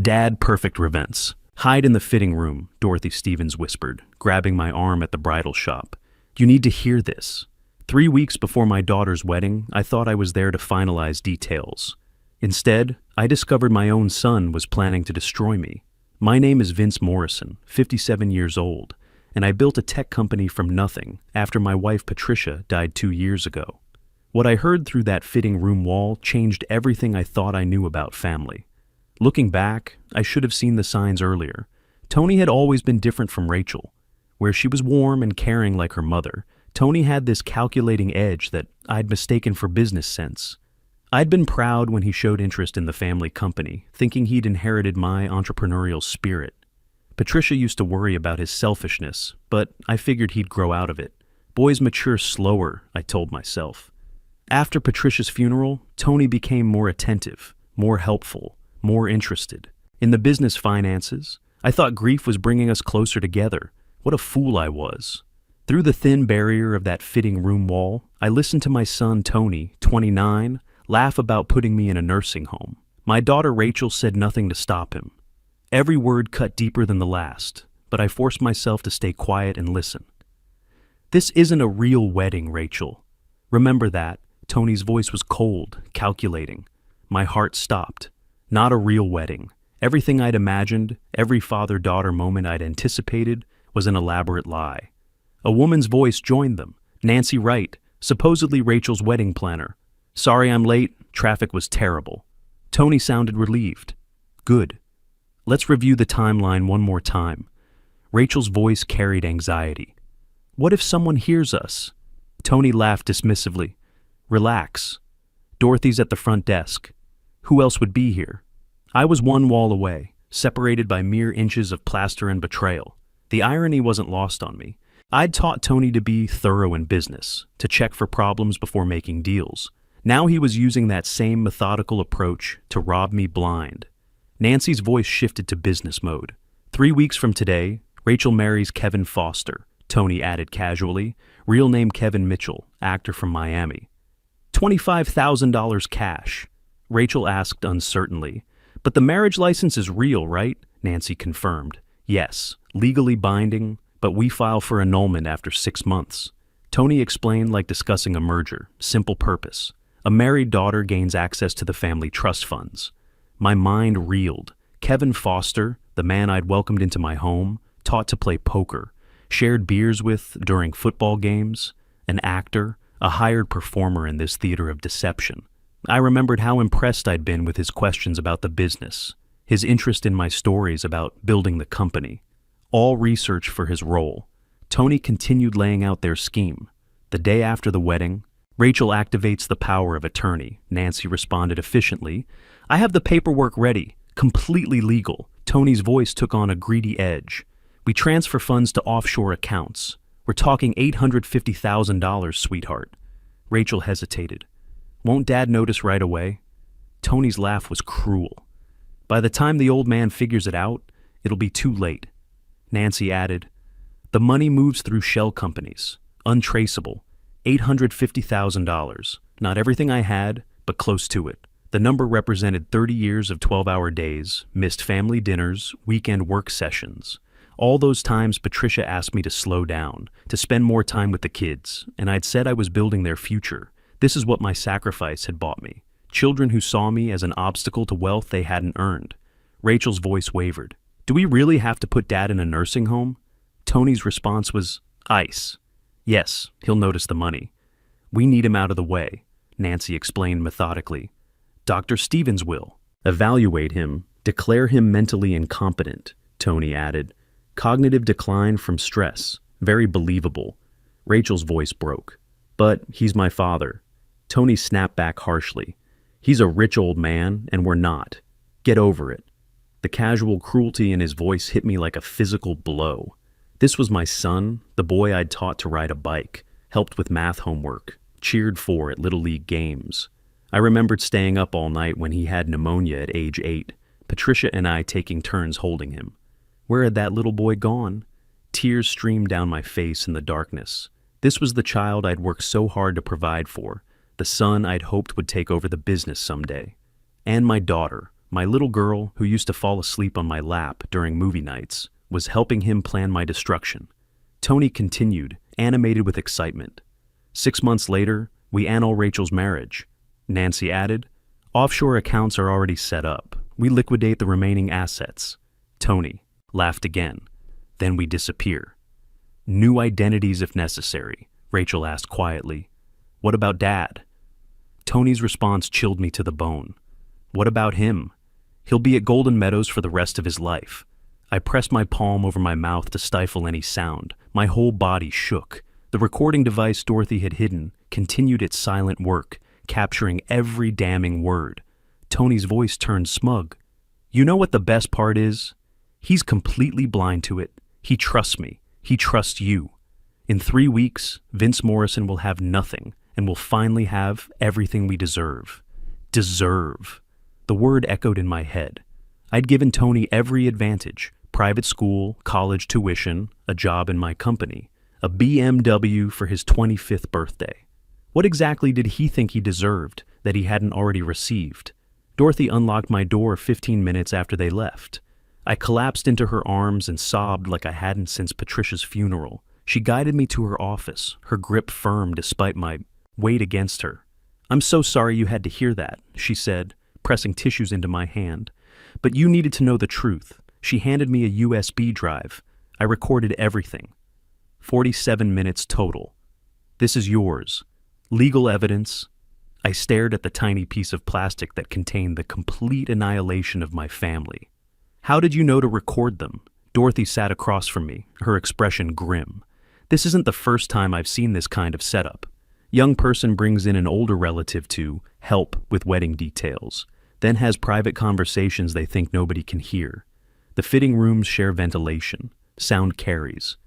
Dadperfectrevenge. Hide in the fitting room, Dorothy Stevens whispered, grabbing my arm at the bridal shop. You need to hear this. 3 weeks before my daughter's wedding, I thought I was there to finalize details. Instead, I discovered my own son was planning to destroy me. My name is Vince Morrison, 57 years old, and I built a tech company from nothing after my wife Patricia died 2 years ago. What I heard through that fitting room wall changed everything I thought I knew about family. Looking back, I should have seen the signs earlier. Tony had always been different from Rachel. Where she was warm and caring like her mother, Tony had this calculating edge that I'd mistaken for business sense. I'd been proud when he showed interest in the family company, thinking he'd inherited my entrepreneurial spirit. Patricia used to worry about his selfishness, but I figured he'd grow out of it. Boys mature slower, I told myself. After Patricia's funeral, Tony became more attentive, more helpful, more interested. In the business finances, I thought grief was bringing us closer together. What a fool I was. Through the thin barrier of that fitting room wall, I listened to my son Tony, 29, laugh about putting me in a nursing home. My daughter Rachel said nothing to stop him. Every word cut deeper than the last, but I forced myself to stay quiet and listen. This isn't a real wedding, Rachel. Remember that. Tony's voice was cold, calculating. My heart stopped. Not a real wedding. Everything I'd imagined, every father-daughter moment I'd anticipated, was an elaborate lie. A woman's voice joined them. Nancy Wright, supposedly Rachel's wedding planner. Sorry I'm late, traffic was terrible. Tony sounded relieved. Good. Let's review the timeline one more time. Rachel's voice carried anxiety. What if someone hears us? Tony laughed dismissively. Relax. Dorothy's at the front desk. Who else would be here? I was one wall away, separated by mere inches of plaster and betrayal. The irony wasn't lost on me. I'd taught Tony to be thorough in business, to check for problems before making deals. Now he was using that same methodical approach to rob me blind. Nancy's voice shifted to business mode. 3 weeks from today, Rachel marries Kevin Foster, Tony added casually, real name Kevin Mitchell, actor from Miami. $25,000 cash. Rachel asked uncertainly. But the marriage license is real, right? Nancy confirmed. Yes, legally binding, but we file for annulment after 6 months. Tony explained like discussing a merger, simple purpose. A married daughter gains access to the family trust funds. My mind reeled. Kevin Foster, the man I'd welcomed into my home, taught to play poker, shared beers with during football games, an actor, a hired performer in this theater of deception. I remembered how impressed I'd been with his questions about the business, his interest in my stories about building the company, all research for his role. Tony continued laying out their scheme. The day after the wedding, Rachel activates the power of attorney. Nancy responded efficiently. I have the paperwork ready, completely legal. Tony's voice took on a greedy edge. We transfer funds to offshore accounts. We're talking $850,000, sweetheart. Rachel hesitated. Won't Dad notice right away? Tony's laugh was cruel. By the time the old man figures it out, it'll be too late. Nancy added, the money moves through shell companies, untraceable, $850,000. Not everything I had, but close to it. The number represented 30 years of 12-hour days, missed family dinners, weekend work sessions. All those times Patricia asked me to slow down, to spend more time with the kids, and I'd said I was building their future. This is what my sacrifice had bought me. Children who saw me as an obstacle to wealth they hadn't earned. Rachel's voice wavered. Do we really have to put Dad in a nursing home? Tony's response was, ice. Yes, he'll notice the money. We need him out of the way, Nancy explained methodically. Dr. Stevens will. Evaluate him, declare him mentally incompetent, Tony added. Cognitive decline from stress. Very believable. Rachel's voice broke. But he's my father. Tony snapped back harshly. He's a rich old man, and we're not. Get over it. The casual cruelty in his voice hit me like a physical blow. This was my son, the boy I'd taught to ride a bike, helped with math homework, cheered for at Little League games. I remembered staying up all night when he had pneumonia at age 8, Patricia and I taking turns holding him. Where had that little boy gone? Tears streamed down my face in the darkness. This was the child I'd worked so hard to provide for, the son I'd hoped would take over the business someday. And my daughter, My little girl, who used to fall asleep on my lap during movie nights, was helping him plan my destruction. Tony continued, animated with excitement. 6 months later, we annul Rachel's marriage. Nancy added, offshore accounts are already set up. We liquidate the remaining assets. Tony laughed again. Then we disappear. New identities if necessary, Rachel asked quietly. What about Dad? Tony's response chilled me to the bone. What about him? He'll be at Golden Meadows for the rest of his life. I pressed my palm over my mouth to stifle any sound. My whole body shook. The recording device Dorothy had hidden continued its silent work, capturing every damning word. Tony's voice turned smug. You know what the best part is? He's completely blind to it. He trusts me. He trusts you. In 3 weeks, Vince Morrison will have nothing and will finally have everything we deserve. Deserve. The word echoed in my head. I'd given Tony every advantage: private school, college tuition, a job in my company, a BMW for his 25th birthday. What exactly did he think he deserved that he hadn't already received? Dorothy unlocked my door 15 minutes after they left. I collapsed into her arms and sobbed like I hadn't since Patricia's funeral. She guided me to her office, her grip firm despite my weight against her. I'm so sorry you had to hear that, she said, pressing tissues into my hand. But you needed to know the truth. She handed me a USB drive. I recorded everything. 47 minutes total. This is yours. Legal evidence. I stared at the tiny piece of plastic that contained the complete annihilation of my family. How did you know to record them? Dorothy sat across from me, her expression grim. This isn't the first time I've seen this kind of setup. Young person brings in an older relative to help with wedding details, then has private conversations they think nobody can hear. The fitting rooms share ventilation. Sound carries.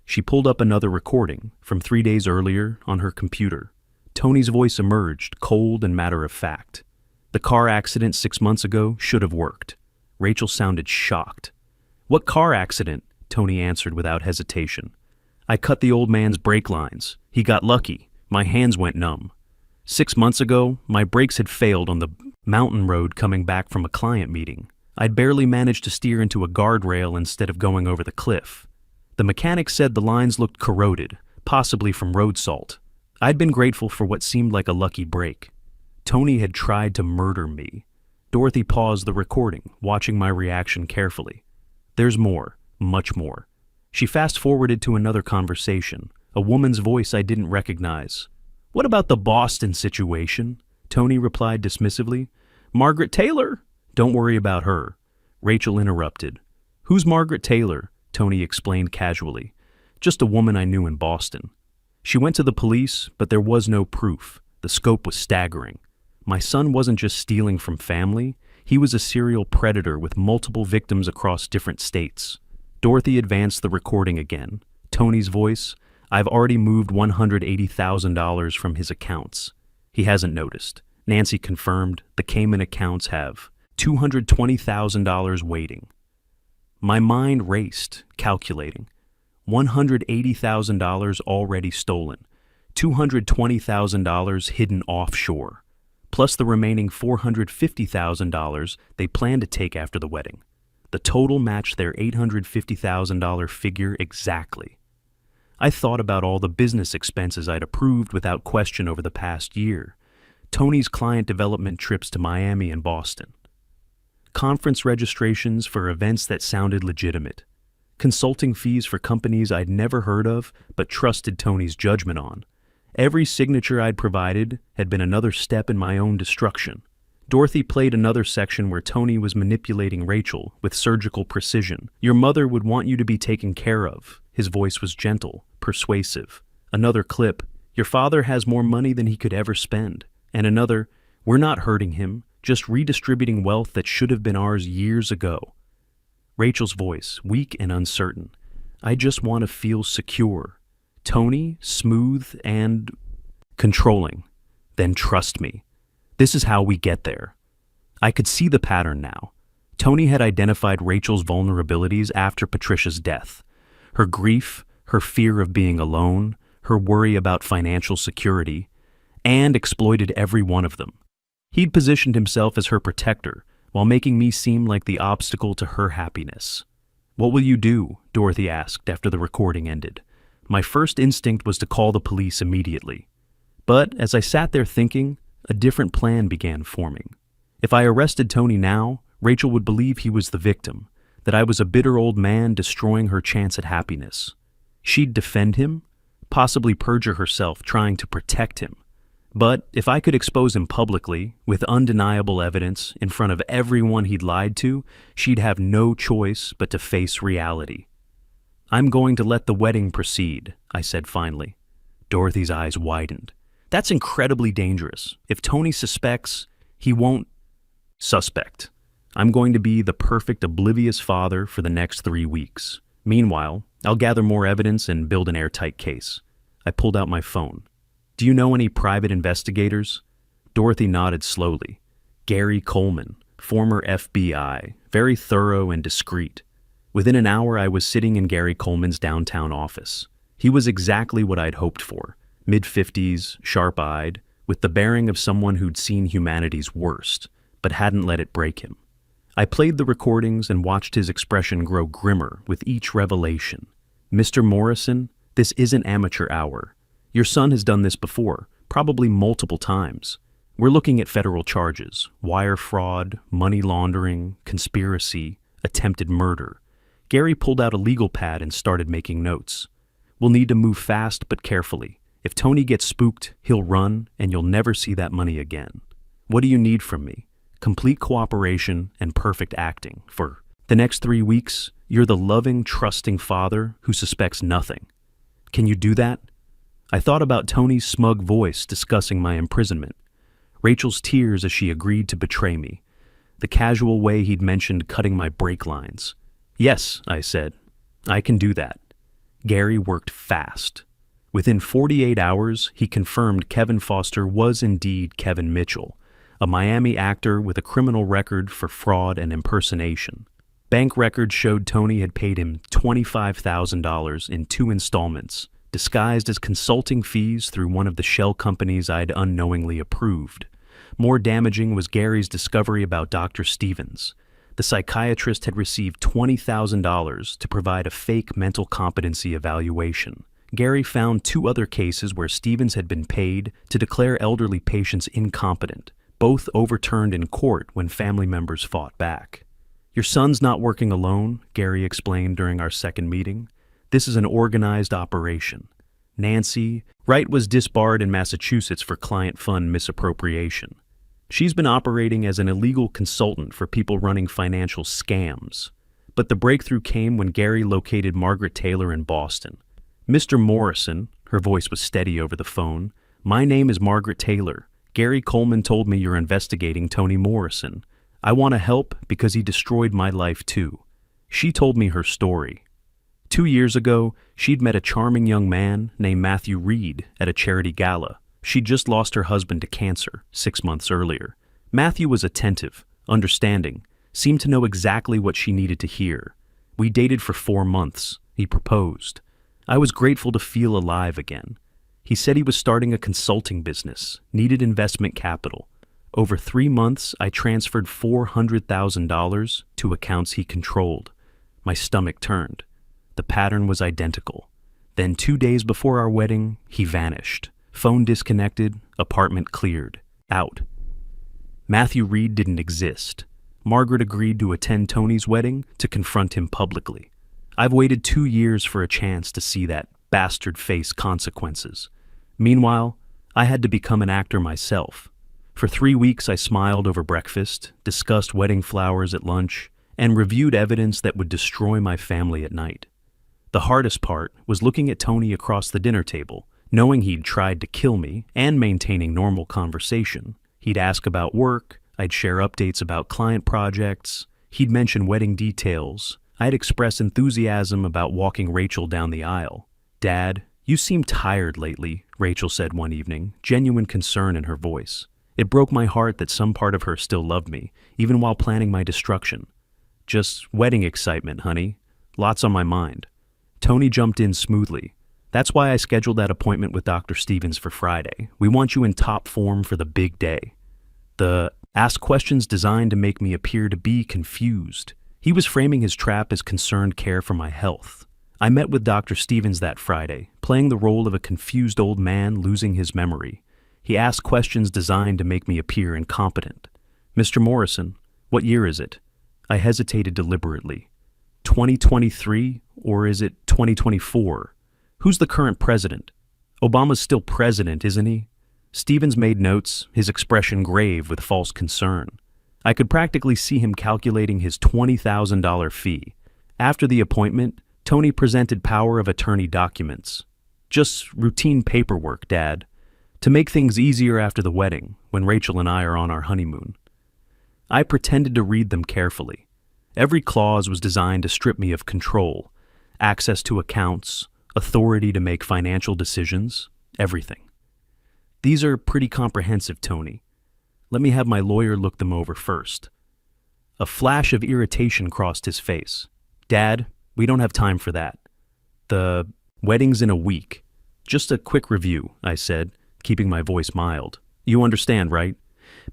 She pulled up another recording from 3 days earlier on her computer. Tony's voice emerged, cold and matter-of-fact. The car accident 6 months ago should have worked. Rachel sounded shocked. What car accident? Tony answered without hesitation. I cut the old man's brake lines. He got lucky. My hands went numb. 6 months ago, my brakes had failed on the mountain road coming back from a client meeting. I'd barely managed to steer into a guardrail instead of going over the cliff. The mechanic said the lines looked corroded, possibly from road salt. I'd been grateful for what seemed like a lucky break. Tony had tried to murder me. Dorothy paused the recording, watching my reaction carefully. There's more, much more. She fast-forwarded to another conversation, a woman's voice I didn't recognize. What about the Boston situation? Tony replied dismissively. Margaret Taylor? Don't worry about her. Rachel interrupted. Who's Margaret Taylor? Tony explained casually. Just a woman I knew in Boston. She went to the police, but there was no proof. The scope was staggering. My son wasn't just stealing from family, he was a serial predator with multiple victims across different states. Dorothy advanced the recording again. Tony's voice, I've already moved $180,000 from his accounts. He hasn't noticed. Nancy confirmed the Cayman accounts have $220,000 waiting. My mind raced, calculating. $180,000 already stolen, $220,000 hidden offshore, plus the remaining $450,000 they planned to take after the wedding. The total matched their $850,000 figure exactly. I thought about all the business expenses I'd approved without question over the past year. Tony's client development trips to Miami and Boston. Conference registrations for events that sounded legitimate. Consulting fees for companies I'd never heard of but trusted Tony's judgment on. Every signature I'd provided had been another step in my own destruction. Dorothy played another section where Tony was manipulating Rachel with surgical precision. Your mother would want you to be taken care of. His voice was gentle, persuasive. Another clip, your father has more money than he could ever spend. And another, we're not hurting him, just redistributing wealth that should have been ours years ago. Rachel's voice, weak and uncertain. I just want to feel secure. Tony, smooth and controlling. Then trust me. This is how we get there. I could see the pattern now. Tony had identified Rachel's vulnerabilities after Patricia's death. Her grief, her fear of being alone, her worry about financial security, and exploited every one of them. He'd positioned himself as her protector, while making me seem like the obstacle to her happiness. "What will you do?" Dorothy asked after the recording ended. My first instinct was to call the police immediately. But as I sat there thinking, a different plan began forming. If I arrested Tony now, Rachel would believe he was the victim, that I was a bitter old man destroying her chance at happiness. She'd defend him, possibly perjure herself trying to protect him. But if I could expose him publicly, with undeniable evidence, in front of everyone he'd lied to, she'd have no choice but to face reality. "I'm going to let the wedding proceed," I said finally. Dorothy's eyes widened. "That's incredibly dangerous. If Tony suspects, he won't suspect. I'm going to be the perfect oblivious father for the next 3 weeks. Meanwhile, I'll gather more evidence and build an airtight case." I pulled out my phone. "Do you know any private investigators?" Dorothy nodded slowly. "Gary Coleman, former FBI, very thorough and discreet." Within an hour, I was sitting in Gary Coleman's downtown office. He was exactly what I'd hoped for. Mid-50s, sharp-eyed, with the bearing of someone who'd seen humanity's worst, but hadn't let it break him. I played the recordings and watched his expression grow grimmer with each revelation. "Mr. Morrison, this isn't amateur hour. Your son has done this before, probably multiple times. We're looking at federal charges: wire fraud, money laundering, conspiracy, attempted murder." Gary pulled out a legal pad and started making notes. "We'll need to move fast but carefully. If Tony gets spooked, he'll run, and you'll never see that money again. What do you need from me? Complete cooperation and perfect acting. For the next 3 weeks, you're the loving, trusting father who suspects nothing. Can you do that?" I thought about Tony's smug voice discussing my imprisonment, Rachel's tears as she agreed to betray me, the casual way he'd mentioned cutting my brake lines. "Yes," I said, "I can do that." Gary worked fast. Within 48 hours, he confirmed Kevin Foster was indeed Kevin Mitchell, a Miami actor with a criminal record for fraud and impersonation. Bank records showed Tony had paid him $25,000 in 2 installments, disguised as consulting fees through one of the shell companies I'd unknowingly approved. More damaging was Gary's discovery about Dr. Stevens. The psychiatrist had received $20,000 to provide a fake mental competency evaluation. Gary found 2 other cases where Stevens had been paid to declare elderly patients incompetent, both overturned in court when family members fought back. "Your son's not working alone," Gary explained during our second meeting. "This is an organized operation. Nancy Wright was disbarred in Massachusetts for client fund misappropriation. She's been operating as an illegal consultant for people running financial scams. But the breakthrough came when Gary located Margaret Taylor in Boston. "Mr. Morrison," her voice was steady over the phone, "my name is Margaret Taylor. Gary Coleman told me you're investigating Tony Morrison. I want to help because he destroyed my life too." She told me her story. 2 years ago, she'd met a charming young man named Matthew Reed at a charity gala. She'd just lost her husband to cancer 6 months earlier. Matthew was attentive, understanding, seemed to know exactly what she needed to hear. We dated for 4 months. He proposed. I was grateful to feel alive again. He said he was starting a consulting business, needed investment capital. Over 3 months, I transferred $400,000 to accounts he controlled. My stomach turned. The pattern was identical. Then 2 days before our wedding, he vanished. Phone disconnected, apartment cleared. Out. Matthew Reed didn't exist. Margaret agreed to attend Tony's wedding to confront him publicly. I've waited 2 years for a chance to see that bastard face consequences. Meanwhile, I had to become an actor myself. For 3 weeks I smiled over breakfast, discussed wedding flowers at lunch, and reviewed evidence that would destroy my family at night. The hardest part was looking at Tony across the dinner table, knowing he'd tried to kill me and maintaining normal conversation. He'd ask about work, I'd share updates about client projects, he'd mention wedding details, I'd express enthusiasm about walking Rachel down the aisle. "Dad, you seem tired lately," Rachel said one evening, genuine concern in her voice. It broke my heart that some part of her still loved me, even while planning my destruction. "Just wedding excitement, honey. Lots on my mind." Tony jumped in smoothly. "That's why I scheduled that appointment with Dr. Stevens for Friday. We want you in top form for the big day." The Ask questions designed to make me appear to be confused. He was framing his trap as concerned care for my health. I met with Dr. Stevens that Friday, playing the role of a confused old man losing his memory. He asked questions designed to make me appear incompetent. "Mr. Morrison, what year is it?" I hesitated deliberately. 2023, or is it 2024? Who's the current president? Obama's still president, isn't he? Stevens made notes, his expression grave with false concern. I could practically see him calculating his $20,000 fee. After the appointment, Tony presented power of attorney documents. "Just routine paperwork, Dad, to make things easier after the wedding, when Rachel and I are on our honeymoon." I pretended to read them carefully. Every clause was designed to strip me of control, access to accounts, authority to make financial decisions, everything. "These are pretty comprehensive, Tony. Let me have my lawyer look them over first." A flash of irritation crossed his face. "Dad, we don't have time for that. The wedding's in a week. Just a quick review," I said, keeping my voice mild. "You understand, right?"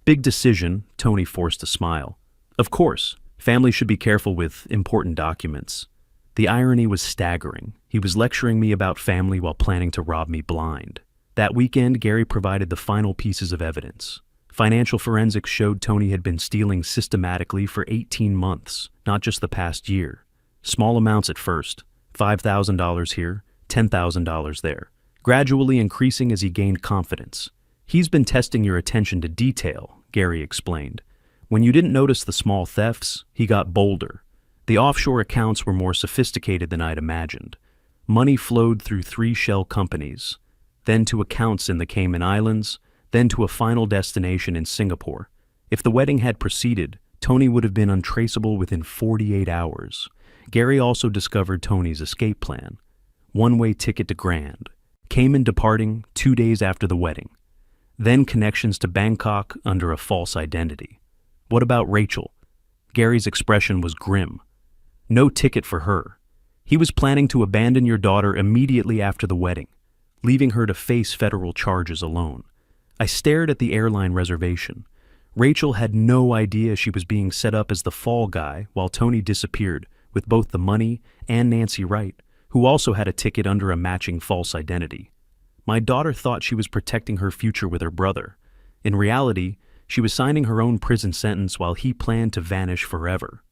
"Big decision," Tony forced a smile. "Of course. Families should be careful with important documents." The irony was staggering. He was lecturing me about family while planning to rob me blind. That weekend, Gary provided the final pieces of evidence. Financial forensics showed Tony had been stealing systematically for 18 months, not just the past year. Small amounts at first, $5,000 here, $10,000 there, gradually increasing as he gained confidence. "He's been testing your attention to detail," Gary explained. "When you didn't notice the small thefts, he got bolder. The offshore accounts were more sophisticated than I'd imagined. Money flowed through 3 shell companies, then to accounts in the Cayman Islands, then to a final destination in Singapore. If the wedding had proceeded, Tony would have been untraceable within 48 hours. Gary also discovered Tony's escape plan. One-way ticket to Grand, Cayman departing 2 days after the wedding. Then connections to Bangkok under a false identity. What about Rachel? Gary's expression was grim. No ticket for her. He was planning to abandon your daughter immediately after the wedding, leaving her to face federal charges alone. I stared at the airline reservation. Rachel had no idea she was being set up as the fall guy while Tony disappeared with both the money and Nancy Wright, who also had a ticket under a matching false identity. My daughter thought she was protecting her future with her brother. In reality, she was signing her own prison sentence while he planned to vanish forever.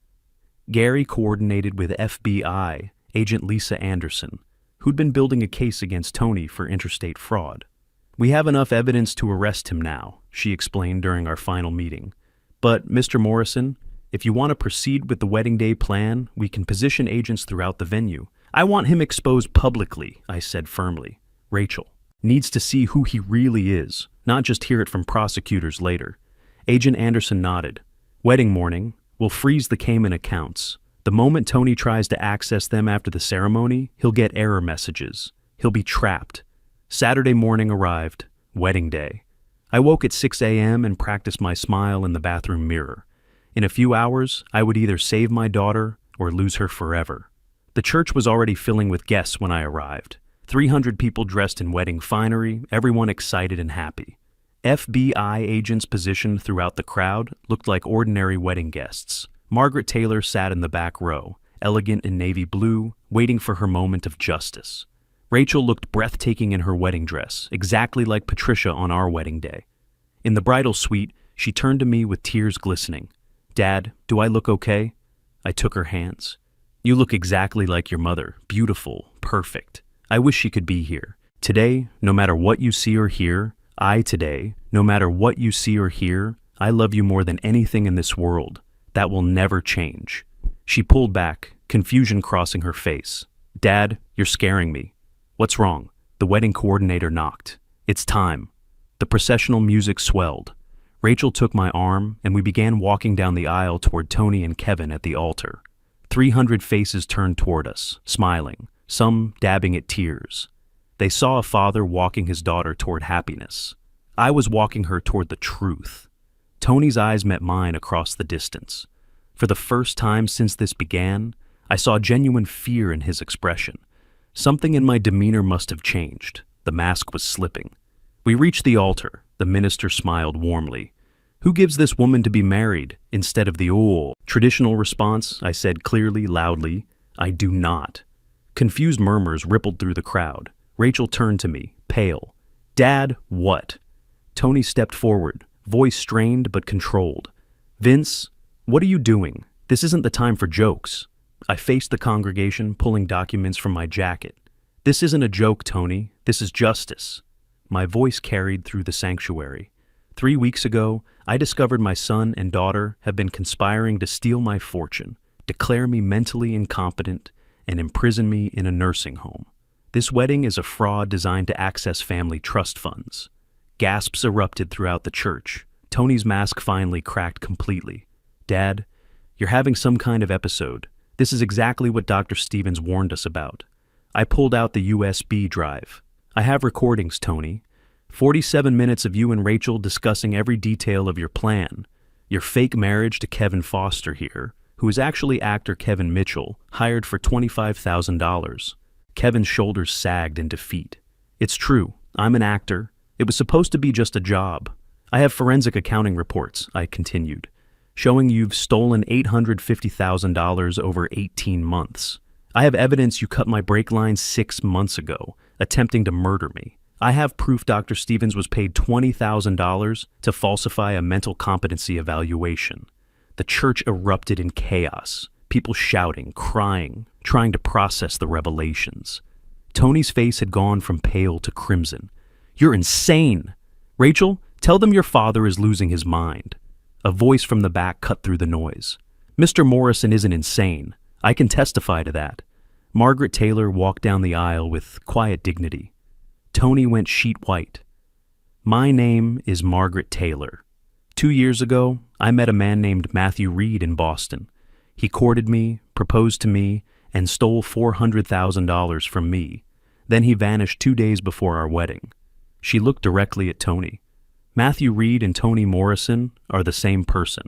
Gary coordinated with FBI agent Lisa Anderson, who'd been building a case against Tony for interstate fraud. "We have enough evidence to arrest him now," she explained during our final meeting. "But, Mr. Morrison, if you want to proceed with the wedding day plan, we can position agents throughout the venue." "I want him exposed publicly," I said firmly. "Rachel needs to see who he really is, not just hear it from prosecutors later." Agent Anderson nodded. "Wedding morning, we'll freeze the Cayman accounts. The moment Tony tries to access them after the ceremony, he'll get error messages. He'll be trapped." Saturday morning arrived, wedding day. I woke at 6 a.m. and practiced my smile in the bathroom mirror. In a few hours, I would either save my daughter or lose her forever. The church was already filling with guests when I arrived. 300 people dressed in wedding finery, everyone excited and happy. FBI agents positioned throughout the crowd looked like ordinary wedding guests. Margaret Taylor sat in the back row, elegant in navy blue, waiting for her moment of justice. Rachel looked breathtaking in her wedding dress, exactly like Patricia on our wedding day. In the bridal suite, she turned to me with tears glistening. "Dad, do I look okay?" I took her hands. "You look exactly like your mother, beautiful, perfect. I wish she could be here. Today, no matter what you see or hear, no matter what you see or hear, I love you more than anything in this world. That will never change." She pulled back, confusion crossing her face. "Dad, you're scaring me." "What's wrong?" The wedding coordinator knocked. "It's time." The processional music swelled. Rachel took my arm, and we began walking down the aisle toward Tony and Kevin at the altar. 300 faces turned toward us, smiling, some dabbing at tears. They saw a father walking his daughter toward happiness. I was walking her toward the truth. Tony's eyes met mine across the distance. For the first time since this began, I saw genuine fear in his expression. Something in my demeanor must have changed. The mask was slipping. We reached the altar. The minister smiled warmly. Who gives this woman to be married instead of the old traditional response? I said clearly, loudly. I do not. Confused murmurs rippled through the crowd. Rachel turned to me, pale. Dad, what? Tony stepped forward, voice strained but controlled. Vince, what are you doing? This isn't the time for jokes. I faced the congregation, pulling documents from my jacket. This isn't a joke, Tony. This is justice. My voice carried through the sanctuary. 3 weeks ago, I discovered my son and daughter have been conspiring to steal my fortune, declare me mentally incompetent, and imprison me in a nursing home. This wedding is a fraud designed to access family trust funds. Gasps erupted throughout the church. Tony's mask finally cracked completely. Dad, you're having some kind of episode. This is exactly what Dr. Stevens warned us about. I pulled out the USB drive. I have recordings, Tony. 47 minutes of you and Rachel discussing every detail of your plan. Your fake marriage to Kevin Foster here, who is actually actor Kevin Mitchell, hired for $25,000. Kevin's shoulders sagged in defeat. It's true, I'm an actor. It was supposed to be just a job. I have forensic accounting reports, I continued, showing you've stolen $850,000 over 18 months. I have evidence you cut my brake line 6 months ago, attempting to murder me. I have proof Dr. Stevens was paid $20,000 to falsify a mental competency evaluation. The church erupted in chaos, people shouting, crying, trying to process the revelations. Tony's face had gone from pale to crimson. You're insane! Rachel, tell them your father is losing his mind. A voice from the back cut through the noise. Mr. Morrison isn't insane. I can testify to that. Margaret Taylor walked down the aisle with quiet dignity. Tony went sheet white. My name is Margaret Taylor. 2 years ago, I met a man named Matthew Reed in Boston. He courted me, proposed to me, and stole $400,000 from me. Then he vanished 2 days before our wedding. She looked directly at Tony. Matthew Reed and Tony Morrison are the same person.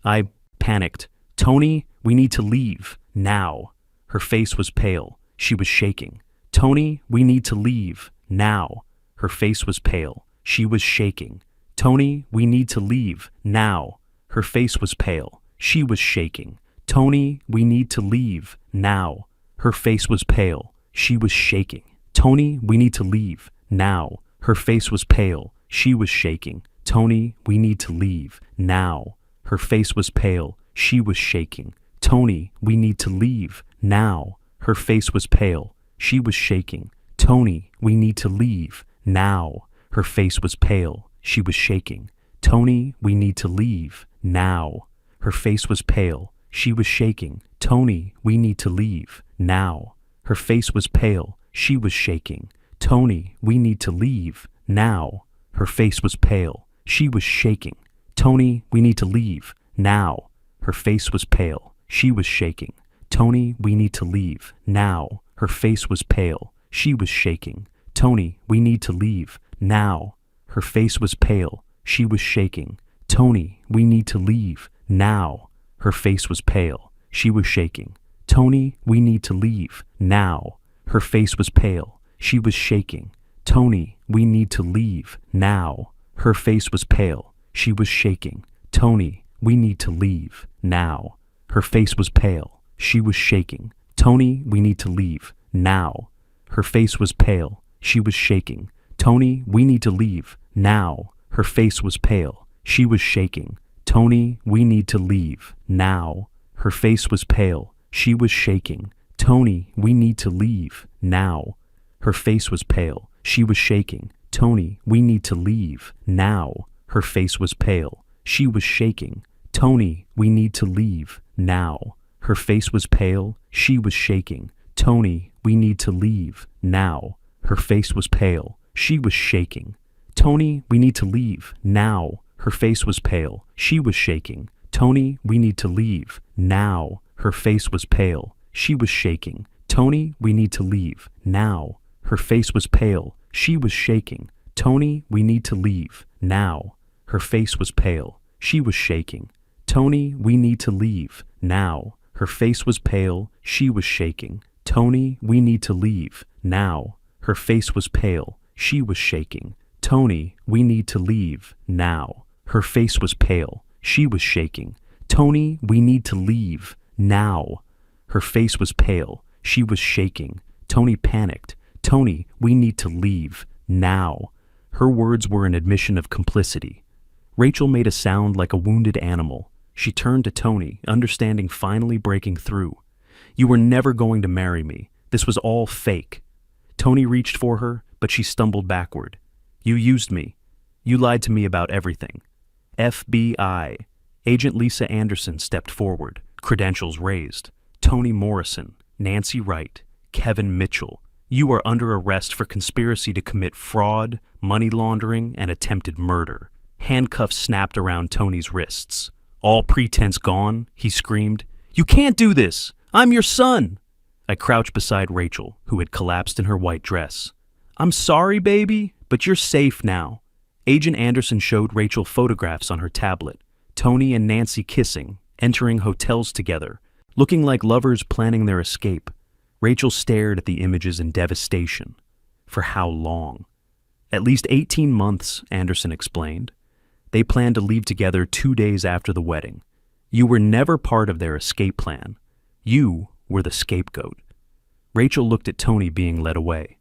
I panicked. Tony, we need to leave. Now. Her face was pale. She was shaking. Tony, we need to leave. Now. Her face was pale. She was shaking. Tony, we need to leave. Now. Her face was pale. She was shaking. Tony, we need to leave. Now. Her face was pale. She was shaking. Tony, we need to leave. Now. Her face was pale. She was shaking. Tony, we need to leave. Now. Her face was pale. She was shaking. Tony, we need to leave. Now. Her face was pale. She was shaking. Tony, we need to leave. Now. Her face was pale. She was shaking. Tony, we need to leave. Now. Her face was pale. She was shaking. Tony, we need to leave. Now. Her face was pale. She was shaking. Tony, we need to leave. Now. Her face was pale. She was shaking. Tony, we need to leave. Now. Her face was pale. She was shaking. Tony, we need to leave. Now. Her face was pale. She was shaking. Tony, we need to leave. Now. Her face was pale. She was shaking. Tony, we need to leave. Now. Her face was pale. She was shaking. Tony, we need to leave. Now. Her face was pale. She was shaking. Tony, we need to leave. Now. Her face was pale. She was shaking. Tony, we need to leave. Now. Her face was pale. She was shaking. Tony, we need to leave. Now. Her face was pale. She was shaking. Tony, we need to leave. Now. Her face was pale. She was shaking. Tony, we need to leave. Now. Her face was pale. She was shaking. Tony, we need to leave. Now. Her face was pale. She was shaking. Tony, we need to leave. Now. Her face was pale. She was shaking. Tony, we need to leave. Now. Her face was pale. She was shaking. Tony, we need to leave. Now. Her face was pale. She was shaking. Tony, we need to leave. Now. Her face was pale. She was shaking. Tony, we need to leave. Now. Her face was pale. She was shaking. Tony, we need to leave. Now. Her face was pale. She was shaking. Tony, we need to leave. Now. Her face was pale. She was shaking. Tony, we need to leave. Now. Her face was pale. She was shaking. Tony, we need to leave. Now. Her face was pale. She was shaking. Tony, we need to leave. Now. Her face was pale. She was shaking. "Tony, we need to leave. Now." Her face was pale. She was shaking. Tony panicked. "Tony, we need to leave. Now." Her words were an admission of complicity. Rachel made a sound like a wounded animal. She turned to Tony, understanding finally breaking through. "You were never going to marry me. This was all fake." Tony reached for her, but she stumbled backward. "You used me. You lied to me about everything." FBI. Agent Lisa Anderson stepped forward, credentials raised. "Tony Morrison, Nancy Wright, Kevin Mitchell, you are under arrest for conspiracy to commit fraud, money laundering, and attempted murder." Handcuffs snapped around Tony's wrists. "All pretense gone," he screamed. "You can't do this! I'm your son!" I crouched beside Rachel, who had collapsed in her white dress. "I'm sorry, baby, but you're safe now." Agent Anderson showed Rachel photographs on her tablet. Tony and Nancy kissing, entering hotels together, looking like lovers planning their escape. Rachel stared at the images in devastation. For how long? "At least 18 months, Anderson explained. They planned to leave together 2 days after the wedding. You were never part of their escape plan. You were the scapegoat." Rachel looked at Tony being led away.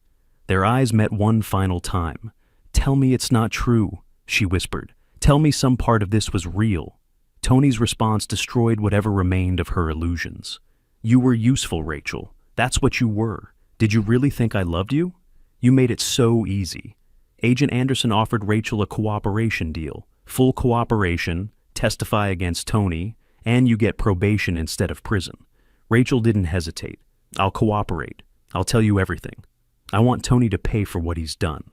Their eyes met one final time. "Tell me it's not true," she whispered. "Tell me some part of this was real." Tony's response destroyed whatever remained of her illusions. "You were useful, Rachel. That's what you were. Did you really think I loved you? You made it so easy." Agent Anderson offered Rachel a cooperation deal. Full cooperation, testify against Tony, and you get probation instead of prison. Rachel didn't hesitate. "I'll cooperate. I'll tell you everything. I want Tony to pay for what he's done."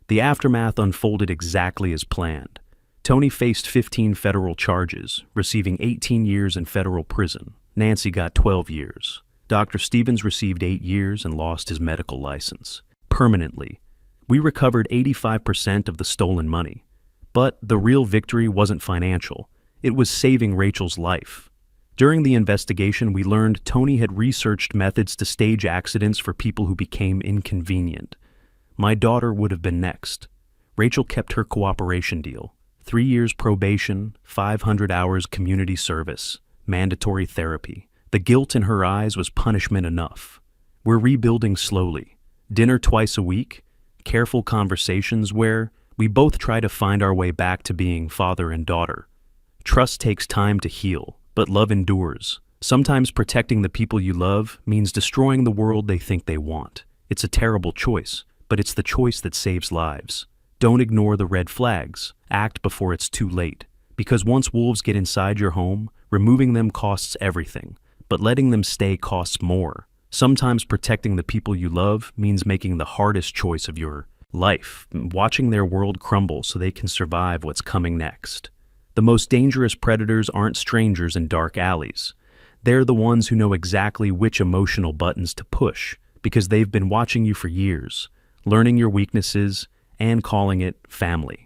The aftermath unfolded exactly as planned. Tony faced 15 federal charges, receiving 18 years in federal prison. Nancy got 12 years. Dr. Stevens received 8 years and lost his medical license. Permanently. We recovered 85% of the stolen money. But the real victory wasn't financial. It was saving Rachel's life. During the investigation, we learned Tony had researched methods to stage accidents for people who became inconvenient. My daughter would have been next. Rachel kept her cooperation deal. 3 years probation, 500 hours community service, mandatory therapy. The guilt in her eyes was punishment enough. We're rebuilding slowly. Dinner twice a week, careful conversations where we both try to find our way back to being father and daughter. Trust takes time to heal, but love endures. Sometimes protecting the people you love means destroying the world they think they want. It's a terrible choice, but it's the choice that saves lives. Don't ignore the red flags. Act before it's too late. Because once wolves get inside your home, removing them costs everything, but letting them stay costs more. Sometimes protecting the people you love means making the hardest choice of your life, watching their world crumble so they can survive what's coming next. The most dangerous predators aren't strangers in dark alleys. They're the ones who know exactly which emotional buttons to push because they've been watching you for years, learning your weaknesses, and calling it family.